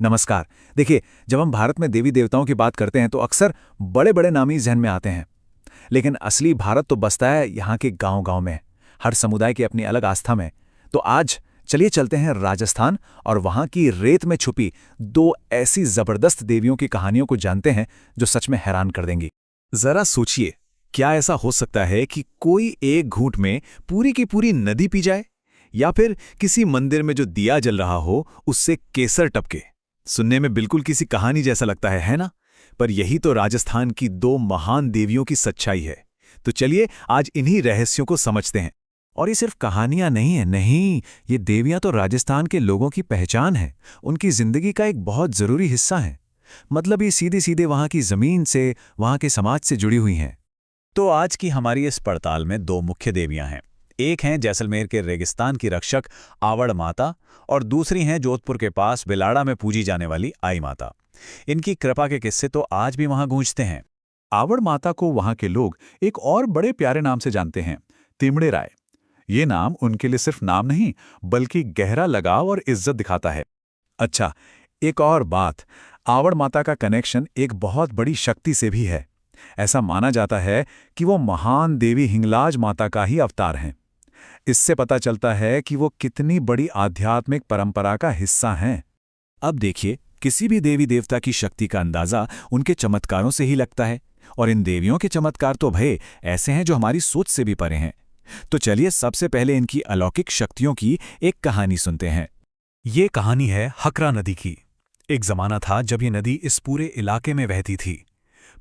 नमस्कार। देखिए, जब हम भारत में देवी देवताओं की बात करते हैं तो अक्सर बड़े बड़े नाम ही जहन में आते हैं। लेकिन असली भारत तो बसता है यहाँ के गांव-गांव में, हर समुदाय की अपनी अलग आस्था में। तो आज चलिए चलते हैं राजस्थान और वहाँ की रेत में छुपी दो ऐसी जबरदस्त देवियों की कहानियों को जानते हैं जो सच में हैरान कर देंगी। जरा सोचिए, क्या ऐसा हो सकता है कि कोई एक घूंट में पूरी की पूरी नदी पी जाए, या फिर किसी मंदिर में जो दिया जल रहा हो उससे केसर टपके। सुनने में बिल्कुल किसी कहानी जैसा लगता है ना? पर यही तो राजस्थान की दो महान देवियों की सच्चाई है। तो चलिए आज इन्हीं रहस्यों को समझते हैं। और ये सिर्फ कहानियां नहीं है, नहीं, ये देवियां तो राजस्थान के लोगों की पहचान है, उनकी जिंदगी का एक बहुत जरूरी हिस्सा है। मतलब ये सीधे सीधे वहां की जमीन से, वहां के समाज से जुड़ी हुई हैं। तो आज की हमारी इस पड़ताल में दो मुख्य देवियां हैं। एक हैं जैसलमेर के रेगिस्तान की रक्षक आवड़ माता, और दूसरी हैं जोधपुर के पास बिलाड़ा में पूजी जाने वाली आई माता। इनकी कृपा के किस्से तो आज भी वहां गूंजते हैं। आवड़ माता को वहां के लोग एक और बड़े प्यारे नाम से जानते हैं, तिमड़े राय। ये नाम उनके लिए सिर्फ नाम नहीं, बल्कि गहरा लगाव और इज्जत दिखाता है। अच्छा, एक और बात, आवड़ माता का कनेक्शन एक बहुत बड़ी शक्ति से भी है। ऐसा माना जाता है कि वो महान देवी हिंगलाज माता का ही अवतार हैं। इससे पता चलता है कि वो कितनी बड़ी आध्यात्मिक परंपरा का हिस्सा हैं। अब देखिए, किसी भी देवी देवता की शक्ति का अंदाजा उनके चमत्कारों से ही लगता है, और इन देवियों के चमत्कार तो भय ऐसे हैं जो हमारी सोच से भी परे हैं। तो चलिए सबसे पहले इनकी अलौकिक शक्तियों की एक कहानी सुनते हैं। ये कहानी है हकरा नदी की। एक जमाना था जब ये नदी इस पूरे इलाके में बहती थी,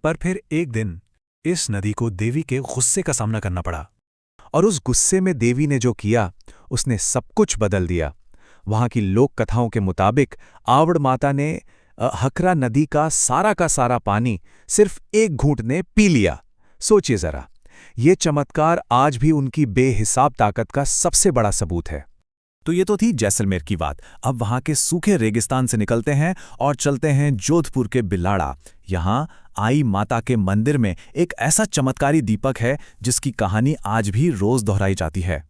पर फिर एक दिन इस नदी को देवी के गुस्से का सामना करना पड़ा। और उस गुस्से में देवी ने जो किया, उसने सब कुछ बदल दिया। वहां की लोक कथाओं के मुताबिक आवड़ माता ने हकरा नदी का सारा पानी सिर्फ एक घूंट ने पी लिया। सोचिए जरा, ये चमत्कार आज भी उनकी बेहिसाब ताकत का सबसे बड़ा सबूत है। तो ये तो थी जैसलमेर की बात। अब वहां के सूखे रेगिस्तान से निकलते हैं और चलते हैं जोधपुर के बिलाड़ा। यहाँ आई माता के मंदिर में एक ऐसा चमत्कारी दीपक है जिसकी कहानी आज भी रोज दोहराई जाती है।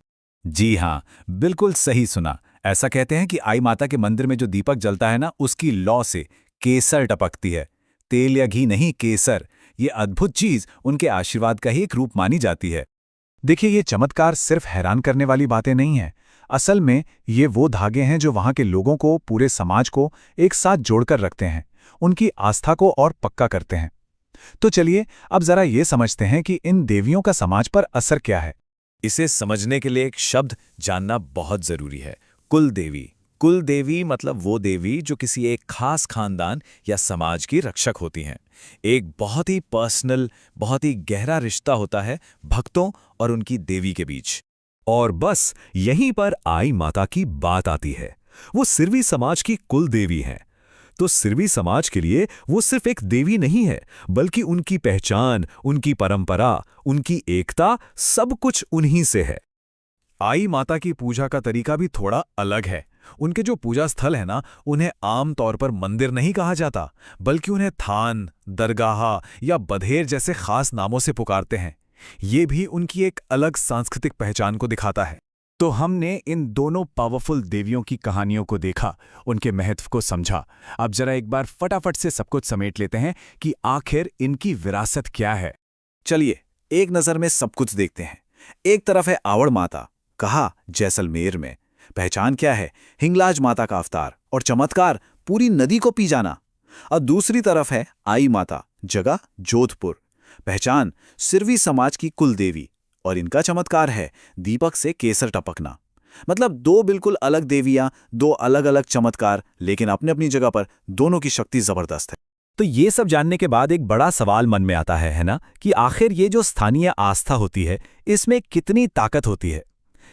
जी हाँ, बिल्कुल सही सुना। ऐसा कहते हैं कि आई माता के मंदिर में जो दीपक जलता है ना, उसकी लौ से केसर टपकती है। तेल या घी नहीं, केसर। ये अद्भुत चीज उनके आशीर्वाद का ही एक रूप मानी जाती है। देखिए, ये चमत्कार सिर्फ हैरान करने वाली बातें नहीं हैं। असल में ये वो धागे हैं जो वहां के लोगों को, पूरे समाज को एक साथ जोड़कर रखते हैं, उनकी आस्था को और पक्का करते हैं। तो चलिए अब जरा ये समझते हैं कि इन देवियों का समाज पर असर क्या है। इसे समझने के लिए एक शब्द जानना बहुत जरूरी है, कुल देवी। कुल देवी मतलब वो देवी जो किसी एक खास खानदान या समाज की रक्षक होती हैं। एक बहुत ही पर्सनल, बहुत ही गहरा रिश्ता होता है भक्तों और उनकी देवी के बीच। और बस यहीं पर आई माता की बात आती है। वो सिरवी समाज की कुल देवी हैं। तो सिरवी समाज के लिए वो सिर्फ एक देवी नहीं है, बल्कि उनकी पहचान, उनकी परंपरा, उनकी एकता, सब कुछ उन्हीं से है। आई माता की पूजा का तरीका भी थोड़ा अलग है। उनके जो पूजा स्थल है ना, उन्हें आम तौर पर मंदिर नहीं कहा जाता, बल्कि उन्हें थान, दरगाह या बधेर जैसे खास नामों से पुकारते हैं। ये भी उनकी एक अलग सांस्कृतिक पहचान को दिखाता है। तो हमने इन दोनों पावरफुल देवियों की कहानियों को देखा, उनके महत्व को समझा। अब जरा एक बार फटाफट से सब कुछ समेट लेते हैं कि आखिर इनकी विरासत क्या है। चलिए एक नज़र में सब कुछ देखते हैं। एक तरफ है आवड़ माता, कहा जैसलमेर में। पहचान क्या है? हिंगलाज माता का अवतार और चमत्कार, पूरी नदी को पी जाना। और दूसरी तरफ है आई माता, जगह जोधपुर। पहचान सिरवी समाज की कुल देवी, और इनका चमत्कार है दीपक से केसर टपकना। मतलब दो बिल्कुल अलग देवियां, दो अलग अलग चमत्कार, लेकिन अपनी अपनी जगह पर दोनों की शक्ति जबरदस्त है। तो ये सब जानने के बाद एक बड़ा सवाल मन में आता है ना, कि आखिर ये जो स्थानीय आस्था होती है, इसमें कितनी ताकत होती है।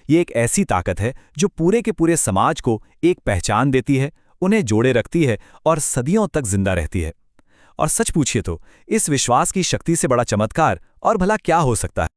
ये एक ऐसी ताकत है जो पूरे के पूरे समाज को एक पहचान देती है, उन्हें जोड़े रखती है और सदियों तक जिंदा रहती है। और सच पूछिए तो इस विश्वास की शक्ति से बड़ा चमत्कार और भला क्या हो सकता है।